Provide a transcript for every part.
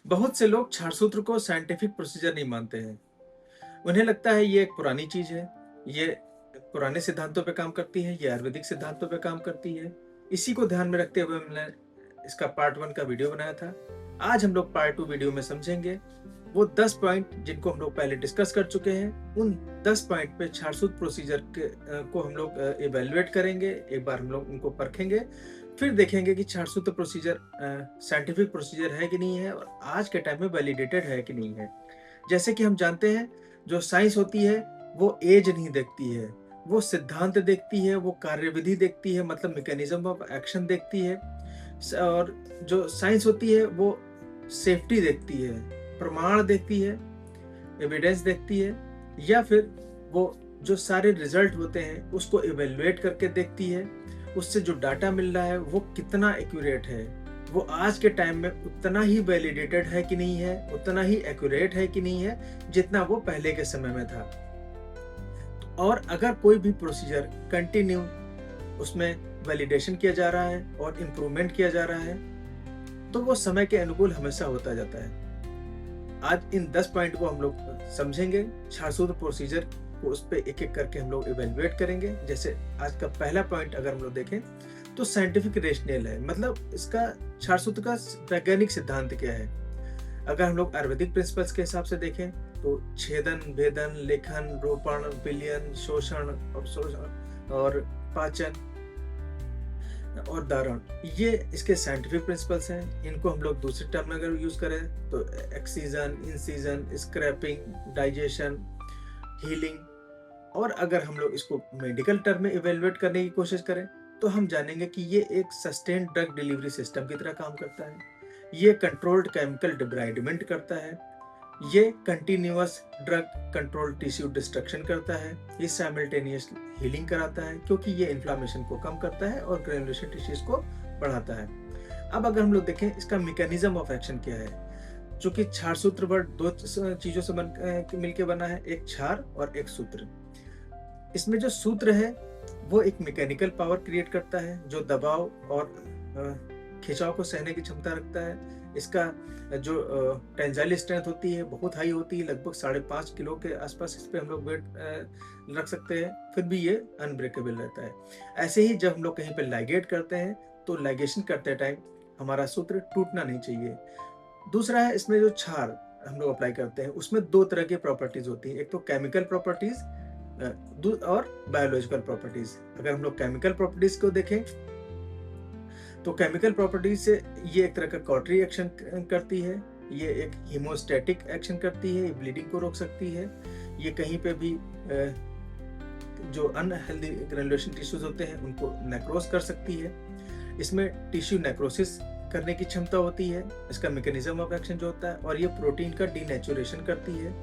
बहुत से लोग क्षार सूत्र को साइंटिफिक प्रोसीजर नहीं मानते हैं। उन्हें लगता है ये एक पुरानी चीज है, ये पुराने सिद्धांतों पे काम करती है, ये आयुर्वेदिक सिद्धांतों पे काम करती है। इसी को ध्यान में रखते हुए मैंने इसका पार्ट 1 का वीडियो बनाया था। आज हम लोग पार्ट 2 वीडियो में समझेंगे वो 10 पॉइंट जिनको हम लोग पहले डिस्कस कर चुके हैं। उन 10 पॉइंट पे क्षार सूत्र प्रोसीजर को हम लोग इवेल्युएट करेंगे, एक बार हम लोग उनको परखेंगे, फिर देखेंगे कि क्षार सूत्र प्रोसीजर साइंटिफिक प्रोसीजर है कि नहीं है और आज के टाइम में वैलिडेटेड है कि नहीं है। जैसे कि हम जानते हैं, जो साइंस होती है वो एज नहीं देखती है, वो सिद्धांत देखती है, वो कार्यविधि देखती है, मतलब मैकेनिज्म ऑफ एक्शन देखती है। और जो साइंस होती है वो सेफ्टी देखती है, प्रमाण देखती है, एविडेंस देखती है, या फिर वो जो सारे रिजल्ट होते हैं उसको इवेल्युएट करके देखती है। उससे जो डाटा मिल रहा है वो कितना एक्यूरेट है, वो आज के टाइम में उतना ही वैलिडेटेड है कि नहीं है, उतना ही एक्यूरेट है कि नहीं है जितना वो पहले के समय में था। और अगर कोई भी प्रोसीजर कंटिन्यू उसमें वैलिडेशन किया जा रहा है और इम्प्रूवमेंट किया जा रहा है तो वो समय के अनुकूल हमेशा होता जाता है। आज इन 10 पॉइंट को हम लोग समझेंगे, क्षार सूत्र प्रोसीजर को उस पर एक एक करके हम लोग इवेल्युएट करेंगे। जैसे आज का पहला पॉइंट अगर हम लोग देखें तो साइंटिफिक रेशनल है, मतलब इसका क्षार सूत्र का वैज्ञानिक सिद्धांत क्या है। अगर हम लोग आयुर्वेदिक प्रिंसिपल्स के हिसाब से देखें तो छेदन, भेदन, लेखन, रोपण, विलयन, शोषण, अवशोषण और पाचन और दारण, ये इसके साइंटिफिक प्रिंसिपल्स हैं। इनको हम लोग दूसरे टर्म में अगर यूज करें तो excision, incision, scraping, digestion, healing. और अगर हम लोग इसको मेडिकल टर्म में इवेल्युएट करने की कोशिश करें तो हम जानेंगे कि ये एक सस्टेन्ड ड्रग डिलीवरी सिस्टम की तरह काम करता है, ये कंट्रोल्ड केमिकल डिब्राइडमेंट करता है, ये continuous drug control tissue destruction करता है, ये साइमल्टेनियस हीलिंग कराता है क्योंकि ये इन्फ्लामेशन को कम करता है और ग्रेनुलेशन टिश्यूज को बढ़ाता है। अब अगर हम लोग देखें इसका मैकेनिज्म ऑफ एक्शन क्या है, चूंकि क्षार सूत्र वर्ड दो चीजों से मिलकर बना है, एक क्षार और एक सूत्र। इसमें जो सूत्र है वो एक मैकेनिकल पावर क्रिएट करता है जो दबाव और खिंचाव को सहने की क्षमता रखता है। इसका जो टेंजाइल स्ट्रेंथ होती है बहुत हाई होती है, लगभग 5.5 किलो के आसपास इस पे हम लोग वेट रख सकते हैं, फिर भी ये अनब्रेकेबल रहता है। ऐसे ही जब हम लोग कहीं पे लाइगेट करते हैं तो लाइगेशन करते टाइम हमारा सूत्र टूटना नहीं चाहिए। दूसरा है, इसमें जो क्षार हम लोग अप्लाई करते हैं उसमें दो तरह की प्रॉपर्टीज होती है, एक तो केमिकल प्रॉपर्टीज और बायोलॉजिकल प्रॉपर्टीज। अगर हम लोग केमिकल प्रॉपर्टीज को देखें तो केमिकल प्रॉपर्टीज से ये एक तरह का कॉटरी एक्शन करती है, ये एक हीमोस्टैटिक एक्शन करती है, ये ब्लीडिंग को रोक सकती है, ये कहीं पे भी जो अनहेल्दी ग्रेनुलेशन टिश्यूज होते हैं उनको नेक्रोस कर सकती है। इसमें टिश्यू नेक्रोसिस करने की क्षमता होती है, इसका मैकेनिज्म ऑफ एक्शन जो होता है, और ये प्रोटीन का डीनेचुरेशन करती है,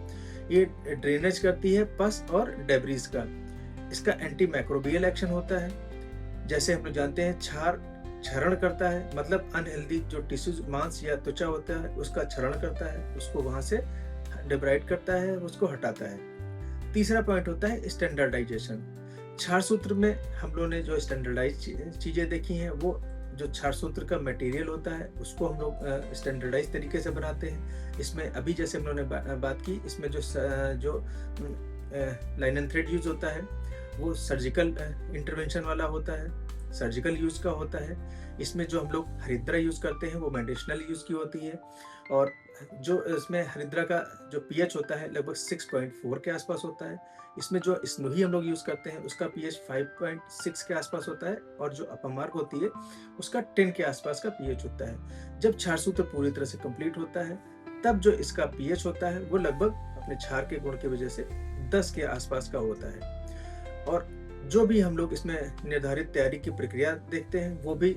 ये ड्रेनेज करती है पस और डेब्रीज का। इसका एंटी मैक्रोबियल एक्शन होता है। जैसे हम लोग जानते हैं क्षार क्षरण करता है, मतलब अनहेल्दी जो टिश्यूज, मांस या त्वचा होता है उसका क्षरण करता है, उसको वहां से डिब्राइड करता है, उसको हटाता है। तीसरा पॉइंट होता है स्टैंडर्डाइजेशन। क्षार सूत्र में हम लोगों ने जो स्टैंडर्डाइज चीजें देखी हैं, वो जो क्षार सूत्र का मटेरियल होता है उसको हम लोग स्टैंडर्डाइज तरीके से बनाते हैं। इसमें अभी जैसे हम लोगों ने बात की, इसमें जो लाइनन थ्रेड यूज होता है वो सर्जिकल इंटरवेंशन वाला होता है, सर्जिकल यूज का होता है। इसमें जो हम लोग हरिद्रा यूज करते हैं वो मेडिसिनल यूज की होती है, और जो इसमें हरिद्रा का जो पीएच होता है लगभग 6.4 के आसपास होता है। इसमें जो स्नोही हम लोग यूज करते हैं उसका पीएच 5.6 के आसपास होता है, और जो अपमार्ग होती है उसका 10 के आसपास का पीएच होता है। जब क्षार सूत्र पूरी तरह से कंप्लीट होता है तब जो इसका पीएच होता है वो लगभग अपने क्षार के गुण की वजह से 10 के आसपास का होता है। और जो भी हम लोग इसमें निर्धारित तैयारी की प्रक्रिया देखते हैं वो भी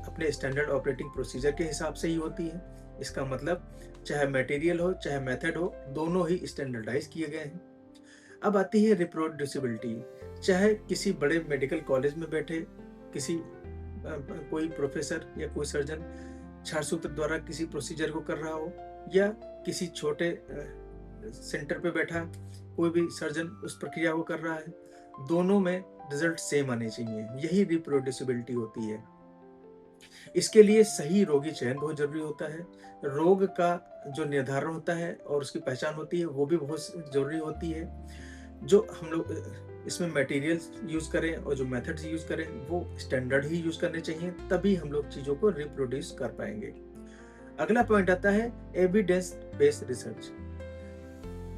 अपने स्टैंडर्ड ऑपरेटिंग प्रोसीजर के हिसाब से ही होती है। इसका मतलब चाहे मटेरियल हो चाहे मेथड हो, दोनों ही स्टैंडर्डाइज किए गए हैं। अब आती है रिप्रोड्यूसिबिलिटी। चाहे किसी बड़े मेडिकल कॉलेज में बैठे किसी कोई प्रोफेसर या कोई सर्जन क्षार सूत्र द्वारा किसी प्रोसीजर को कर रहा हो, या किसी छोटे सेंटर पे बैठा कोई भी सर्जन उस प्रक्रिया को कर रहा है, दोनों में रिजल्ट सेम आने चाहिए। यही रिप्रोड्यूसिबिलिटी होती है। इसके लिए सही रोगी चयन बहुत ज़रूरी होता है। रोग का जो निर्धारण होता है और उसकी पहचान होती है, वो भी बहुत ज़रूरी होती है। जो हम लोग इसमें मटेरियल्स यूज़ करें और जो मेथड्स यूज़ करें, वो स्टैंडर्ड ही यूज़ करने चाहिए, तभी हम लोग चीज़ों को रिप्रोड्यूस कर पाएँगे। अगला पॉइंट आता है एविडेंस बेस्ड रिसर्च।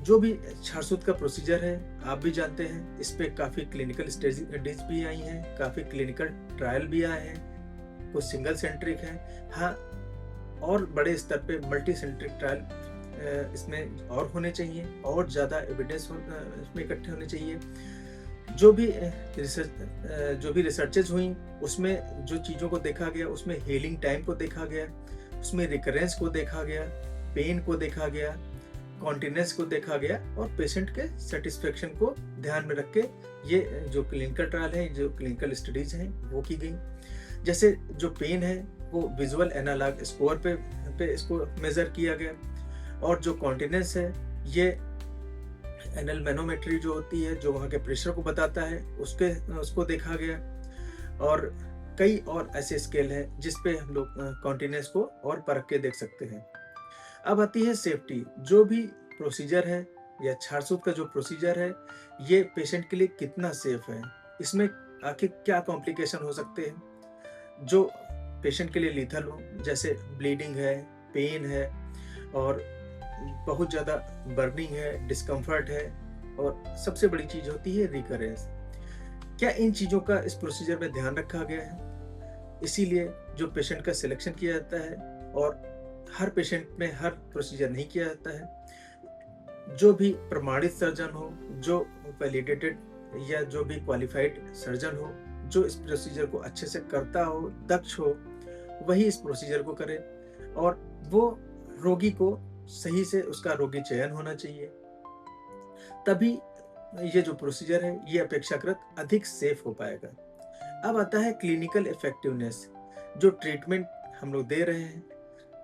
जो भी छारसूत का प्रोसीजर है, आप भी जानते हैं, इस पे काफ़ी क्लिनिकल स्टडीज भी आई हैं, काफ़ी क्लिनिकल ट्रायल भी आए हैं, कुछ सिंगल सेंट्रिक हैं। हाँ, और बड़े स्तर पे मल्टी सेंट्रिक ट्रायल इसमें और होने चाहिए, और ज़्यादा एविडेंस इसमें इकट्ठे होने चाहिए। जो भी रिसर्चेज हुई, उसमें जो चीज़ों को देखा गया, उसमें हीलिंग टाइम को देखा गया, उसमें रिकरेंस को देखा गया, पेन को देखा गया, कॉन्टिनेंस को देखा गया, और पेशेंट के सेटिस्फेक्शन को ध्यान में रख के ये जो क्लिनिकल ट्रायल है, जो क्लिनिकल स्टडीज हैं, वो की गई। जैसे जो पेन है, वो विजुअल एनालॉग स्कोर पे इसको मेजर किया गया, और जो कॉन्टिनेंस है, ये एनल मैनोमेट्री जो होती है, जो वहाँ के प्रेशर को बताता है, उसको देखा गया, और कई और ऐसे स्केल हैं जिस पे हम लोग कॉन्टिनेंस को और परख के देख सकते हैं। अब आती है सेफ्टी। जो भी प्रोसीजर है या छारसूत का जो प्रोसीजर है, ये पेशेंट के लिए कितना सेफ है, इसमें आखिर क्या कॉम्प्लिकेशन हो सकते हैं जो पेशेंट के लिए लीथल हो, जैसे ब्लीडिंग है, पेन है, और बहुत ज़्यादा बर्निंग है, डिस्कम्फर्ट है, और सबसे बड़ी चीज़ होती है रिकरेंस। क्या इन चीज़ों का इस प्रोसीजर में ध्यान रखा गया है? इसीलिए जो पेशेंट का सिलेक्शन किया जाता है, और हर पेशेंट में हर प्रोसीजर नहीं किया जाता है। जो भी प्रमाणित सर्जन हो, जो वैलिडेटेड या जो भी क्वालिफाइड सर्जन हो, जो इस प्रोसीजर को अच्छे से करता हो, दक्ष हो, वही इस प्रोसीजर को करे, और वो रोगी को सही से उसका रोगी चयन होना चाहिए। तभी ये जो प्रोसीजर है, ये अपेक्षाकृत अधिक सेफ हो पाएगा। अब आता है क्लिनिकल इफेक्टिवनेस। जो ट्रीटमेंट हम लोग दे रहे हैं,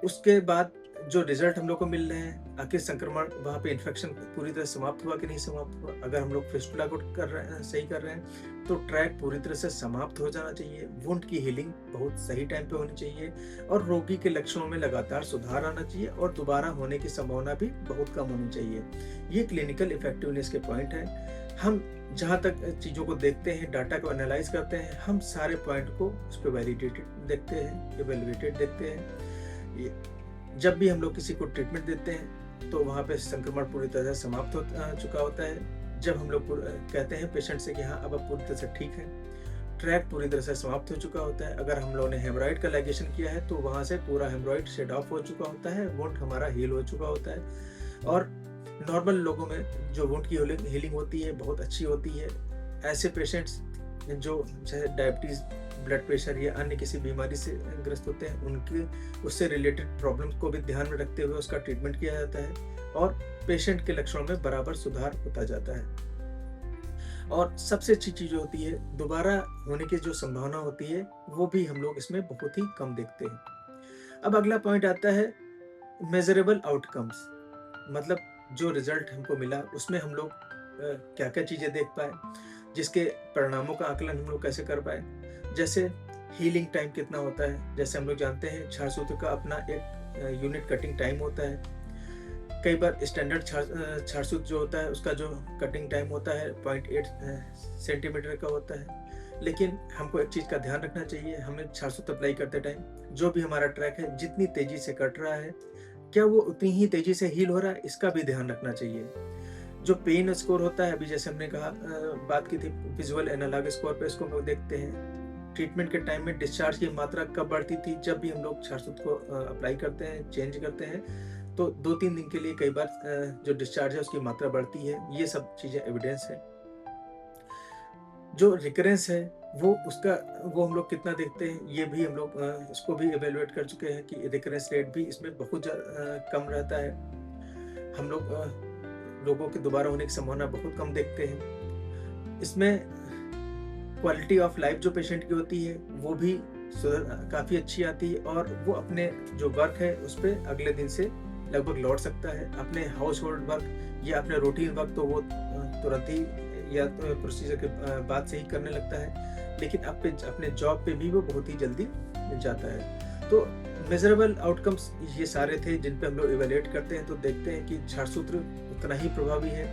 उसके बाद जो रिजल्ट हम लोग को मिल रहे हैं, आखिर संक्रमण, वहाँ पे इन्फेक्शन पूरी तरह समाप्त हुआ कि नहीं समाप्त हुआ। अगर हम लोग फिस्टुला को कर रहे हैं, सही कर रहे हैं, तो ट्रैक पूरी तरह से समाप्त हो जाना चाहिए। वुंड की हीलिंग बहुत सही टाइम पे होनी चाहिए, और रोगी के लक्षणों में लगातार सुधार आना चाहिए, और दोबारा होने की संभावना भी बहुत कम होनी चाहिए। ये क्लिनिकल इफेक्टिवनेस के पॉइंट है। हम जहाँ तक चीज़ों को देखते हैं, डाटा को एनालाइज करते हैं, हम सारे पॉइंट को उस पर वैलिडेटेड देखते हैं, इवेलुएटेड देखते हैं। जब भी हम लोग किसी को ट्रीटमेंट देते हैं, तो वहाँ पे संक्रमण पूरी तरह से समाप्त हो चुका होता है। जब हम लोग कहते हैं पेशेंट से कि हाँ, अब आप पूरी तरह से ठीक है, ट्रैक पूरी तरह से समाप्त हो चुका होता है। अगर हम लोगों ने हेमरॉइड का लाइगेशन किया है, तो वहाँ से पूरा हेमरॉइड शेड ऑफ हो चुका होता है, वुंड हमारा हील हो चुका होता है। और नॉर्मल लोगों में जो वुंड की हीलिंग होती है, बहुत अच्छी होती है। ऐसे पेशेंट्स जो चाहे डायबिटीज़, ब्लड प्रेशर या अन्य किसी बीमारी से ग्रस्त होते हैं, उनके उससे रिलेटेड प्रॉब्लम्स को भी ध्यान में रखते हुए उसका ट्रीटमेंट किया जाता है, और पेशेंट के लक्षणों में बराबर सुधार होता जाता है। और सबसे अच्छी चीज़ होती है, दोबारा होने की जो संभावना होती है, वो भी हम लोग इसमें बहुत ही कम देखते हैं। अब अगला पॉइंट आता है मेजरेबल आउटकम्स। मतलब जो रिजल्ट हमको मिला, उसमें हम लोग क्या क्या चीज़ें देख पाए, जिसके परिणामों का आकलन हम लोग कैसे कर पाए। जैसे हीलिंग टाइम कितना होता है। जैसे हम लोग जानते हैं, छारसूत्र का अपना एक यूनिट कटिंग टाइम होता है। कई बार स्टैंडर्ड छारसूत्र जो होता है, उसका जो कटिंग टाइम होता है 0.8 सेंटीमीटर का होता है। लेकिन हमको एक चीज़ का ध्यान रखना चाहिए, हमें छारसूत्र अप्लाई करते टाइम जो भी हमारा ट्रैक है, जितनी तेज़ी से कट रहा है, क्या वो उतनी ही तेज़ी से हील हो रहा है, इसका भी ध्यान रखना चाहिए। जो पेन स्कोर होता है, अभी जैसे हमने कहा, बात की थी विजुअल एनालॉग स्कोर पे, इसको हम लोग देखते हैं। ट्रीटमेंट के टाइम में डिस्चार्ज की मात्रा कब बढ़ती थी, जब भी हम लोग छारसूत्र को अप्लाई करते हैं, चेंज करते हैं, तो 2-3 दिन के लिए कई बार जो डिस्चार्ज है उसकी मात्रा बढ़ती है। ये सब चीज़ें एविडेंस है। जो रिकरेंस है, वो हम लोग कितना देखते हैं, ये भी हम लोग इसको भी एवेलुएट कर चुके हैं कि रिकरेंस रेट भी इसमें बहुत कम रहता है। हम लोग लोगों के दोबारा होने की संभावना बहुत कम देखते हैं। इसमें क्वालिटी ऑफ लाइफ जो पेशेंट की होती है, वो भी काफ़ी अच्छी आती है, और वो अपने जो वर्क है उस पर अगले दिन से लगभग लौट सकता है। अपने हाउस होल्ड वर्क या अपने रूटीन वर्क तो वो तुरंत ही या तो प्रोसीजर के बाद से ही करने लगता है, लेकिन अपने जॉब पे भी वो बहुत ही जल्दी जाता है। तो मेजरेबल आउटकम्स ये सारे थे जिन पे हम लोग इवैल्यूएट करते हैं, तो देखते हैं कि छात्र सूत्र उतना ही प्रभावी है।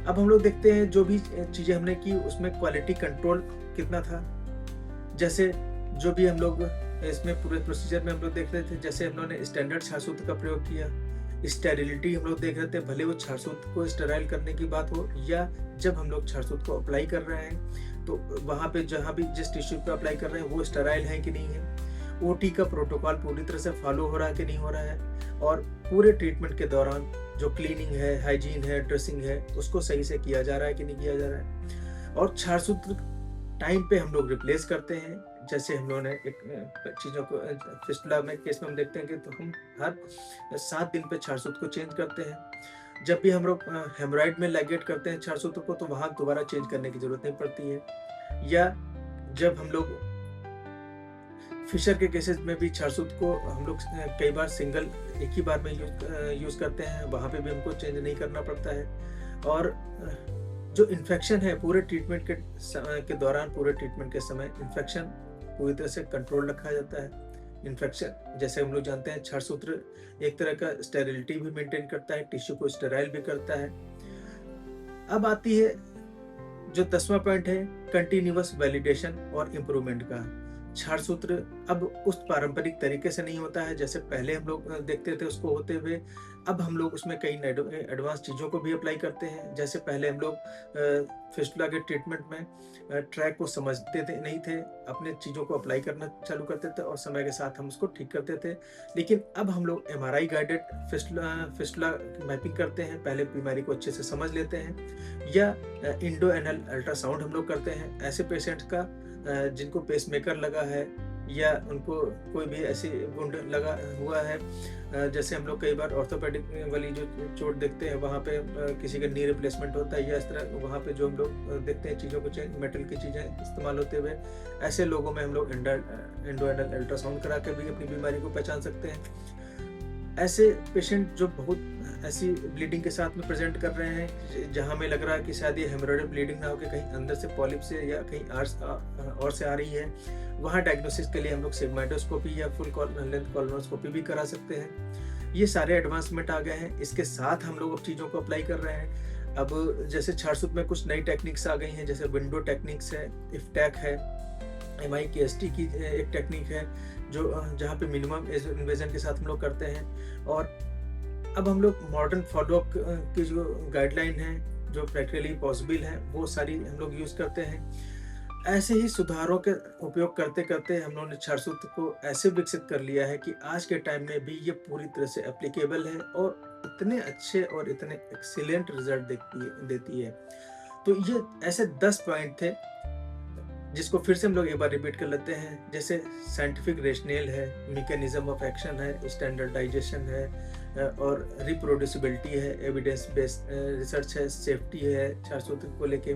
अब हम लोग देखते हैं जो भी चीज़ें हमने की उसमें क्वालिटी कंट्रोल कितना था। जैसे जो भी हम लोग इसमें पूरे प्रोसीजर में हम लोग देख रहे थे, जैसे हम लोगों ने स्टैंडर्ड छात्र सूत्र का प्रयोग किया, स्टेरिलिटी हम लोग देख रहे थे, भले वो छात्र सूत्र को स्टेराइल करने की बात हो या जब हम लोग छात्र सूत्र को अप्लाई कर रहे हैं तो वहाँ पे जहाँ भी जिस टिश्यू पे अप्लाई कर रहे हैं वो स्टेराइल है कि नहीं है, ओटी का प्रोटोकॉल पूरी तरह से फॉलो हो रहा है कि नहीं हो रहा है, और पूरे ट्रीटमेंट के दौरान जो क्लीनिंग है, हाइजीन है, ड्रेसिंग है, उसको सही से किया जा रहा है कि नहीं किया जा रहा है। और छात्र सूत्र टाइम पे हम लोग रिप्लेस करते हैं। जैसे हम लोगों ने एक चीज़ों को फिस्टुला में केस में हम देखते हैं कि तो हम हर 7 दिन पे छात्र सूत्र को चेंज करते हैं। जब भी हम लोग हेमोरॉइड में लाइगेट करते हैं छात्र सूत्र को तो वहाँ दोबारा चेंज करने की ज़रूरत नहीं पड़ती है। या जब हम लोग फिशर के केसेस में भी छात्र सूत्र को हम लोग कई बार सिंगल एक ही बार में यूज़ करते हैं, वहाँ पे भी हमको चेंज नहीं करना पड़ता है। और जो इन्फेक्शन है पूरे ट्रीटमेंट के दौरान, पूरे ट्रीटमेंट के समय इन्फेक्शन पूरी तरह से कंट्रोल रखा जाता है। इन्फेक्शन जैसे हम लोग जानते हैं छात्र सूत्र एक तरह का स्टेरिलिटी भी मेंटेन करता है, टिश्यू को स्टेराइल भी करता है। अब आती है जो 10वां पॉइंट है कंटिन्यूअस वैलिडेशन और इम्प्रूवमेंट का। छात्र सूत्र अब उस पारंपरिक तरीके से नहीं होता है जैसे पहले हम लोग देखते थे उसको होते हुए। अब हम लोग उसमें कई एडवांस चीज़ों को भी अप्लाई करते हैं। जैसे पहले हम लोग फिस्टुला के ट्रीटमेंट में ट्रैक को समझते थे नहीं थे, अपने चीज़ों को अप्लाई करना चालू करते थे और समय के साथ हम उसको ठीक करते थे। लेकिन अब हम लोग एमआरआई गाइडेड फिस्टुला मैपिंग करते हैं, पहले बीमारी को अच्छे से समझ लेते हैं। या इंडो एनल अल्ट्रासाउंड हम लोग करते हैं ऐसे पेशेंट्स का जिनको पेसमेकर लगा है या उनको कोई भी ऐसी वुंड लगा हुआ है। जैसे हम लोग कई बार ऑर्थोपेडिक वाली जो चोट देखते हैं वहाँ पे किसी का नी रिप्लेसमेंट होता है या इस तरह वहाँ पे जो हम लोग देखते हैं चीज़ों को मेटल की चीज़ें इस्तेमाल होते हुए, ऐसे लोगों में हम लोग इंडो एनल अल्ट्रासाउंड करा के भी अपनी बीमारी को पहचान सकते हैं। ऐसे पेशेंट जो बहुत ऐसी ब्लीडिंग के साथ में प्रेजेंट कर रहे हैं जहां हमें लग रहा है कि शायद ये हेमोरॉइडल ब्लीडिंग ना होकर कहीं अंदर से पॉलिप से या कहीं और से आ रही है, वहां डायग्नोसिस के लिए हम लोग सेगमेंटोस्कोपी या फुल लेंथ कोलोनोस्कोपी भी करा सकते हैं। ये सारे एडवांसमेंट आ गए हैं। इसके साथ हम लोग अब चीज़ों को अप्लाई कर रहे हैं। अब जैसे छात्र सूत्र में कुछ नई टेक्निक्स आ गई हैं, जैसे विंडो टेक्निक्स है, इफ्टैक है, MIKST की एक टेक्निक है जो जहाँ पे मिनिमम इन्वेजन के साथ हम लोग करते हैं। और अब हम लोग मॉडर्न फॉलोअप की जो गाइडलाइन है जो प्रैक्टिकली पॉसिबल है वो सारी हम लोग यूज़ करते हैं। ऐसे ही सुधारों के उपयोग करते करते हम लोगों ने छात्र सूत्र को ऐसे विकसित कर लिया है कि आज के टाइम में भी ये पूरी तरह से एप्लीकेबल है और इतने अच्छे और इतने एक्सीलेंट रिजल्ट देती है। तो ये ऐसे 10 पॉइंट थे जिसको फिर से हम लोग एक बार रिपीट कर लेते हैं। जैसे साइंटिफिक रेशनेल है, मैकेनिज्म ऑफ एक्शन है, स्टैंडर्डाइजेशन है और रिप्रोड्यूसिबिलिटी है, एविडेंस बेस्ड रिसर्च है, सेफ्टी है छात्र सूत्र को लेके,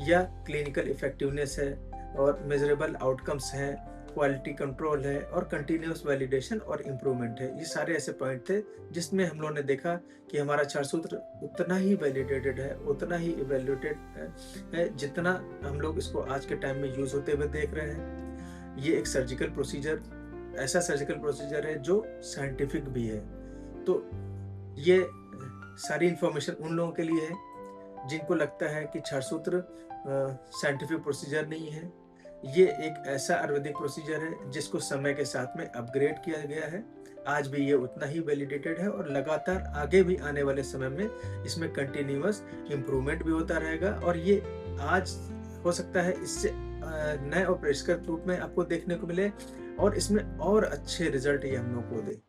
या क्लिनिकल इफेक्टिवनेस है और मेजरेबल आउटकम्स हैं, क्वालिटी कंट्रोल है और कंटिन्यूअस वैलिडेशन और इम्प्रूवमेंट है। ये सारे ऐसे पॉइंट थे जिसमें हम लोगों ने देखा कि हमारा छात्र सूत्र उतना ही वैलिडेटेड है, उतना ही इवेल्युएटेड है जितना हम लोग इसको आज के टाइम में यूज होते हुए देख रहे हैं। ये एक सर्जिकल प्रोसीजर, ऐसा सर्जिकल प्रोसीजर है जो साइंटिफिक भी है। तो ये सारी इंफॉर्मेशन उन लोगों के लिए है जिनको लगता है कि छात्र सूत्र साइंटिफिक प्रोसीजर नहीं है। ये एक ऐसा आयुर्वेदिक प्रोसीजर है जिसको समय के साथ में अपग्रेड किया गया है। आज भी ये उतना ही वैलिडेटेड है और लगातार आगे भी आने वाले समय में इसमें कंटिन्यूअस इम्प्रूवमेंट भी होता रहेगा। और ये आज हो सकता है इससे नए और परिष्कृत रूप में आपको देखने को मिले और इसमें और अच्छे रिजल्ट ये हम लोग को दे।